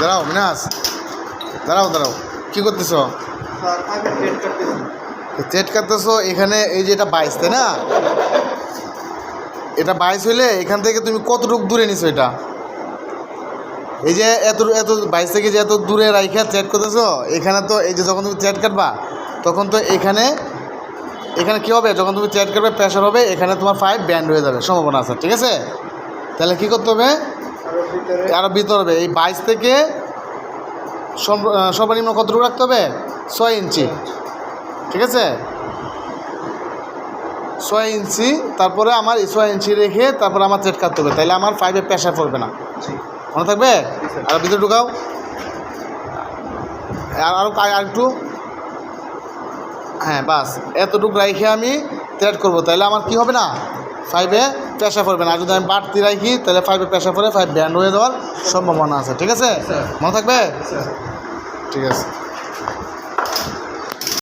দাঁড়াও মিনাস, দাঁড়াও দাঁড়াও, কী করতেছো? চেট কাটতেছো এখানে। এই যে এটা 22, তাই না? এটা 22 হইলে এখান থেকে তুমি কতটুকু দূরে নিছো এটা? এই যে এত এত 22 থেকে যে এত দূরে রাইখা চেট করতেছো, এখানে তো এই যে যখন তুমি চেট কাটবা তখন তো এখানে কী হবে, যখন তুমি চেট কাটবে প্রেশার হবে, এখানে তোমার পাইপ ব্যান্ড হয়ে যাবে সম্ভাবনা আছে, ঠিক আছে? তাহলে কী করতে হবে? আরও ভিতর হবে। এই 22 থেকে সর্বনিম্ন কতটুকু রাখতে হবে? 6 ইঞ্চি, ঠিক আছে? 6 ইঞ্চি। তারপরে আমার 6 ইঞ্চি রেখে তারপরে আমার চেট কাটতে হবে, তাহলে আমার পাইপে প্রেশার পড়বে না। মনে থাকবে? আর ভিতরে ঢুকাও, আর একটু, হ্যাঁ বাস এতটুকু রাইখে আমি থ্রেড করবো, তাহলে আমার কি হবে না, পাইপে প্রেশার পড়বে না। আর যদি আমি বাড়তি রাখি তাহলে পাইপে প্রেশার পড়ে পাইপ ব্যান্ড হয়ে যাওয়ার সম্ভাবনা আছে, ঠিক আছে? মনে থাকবে? ঠিক আছে।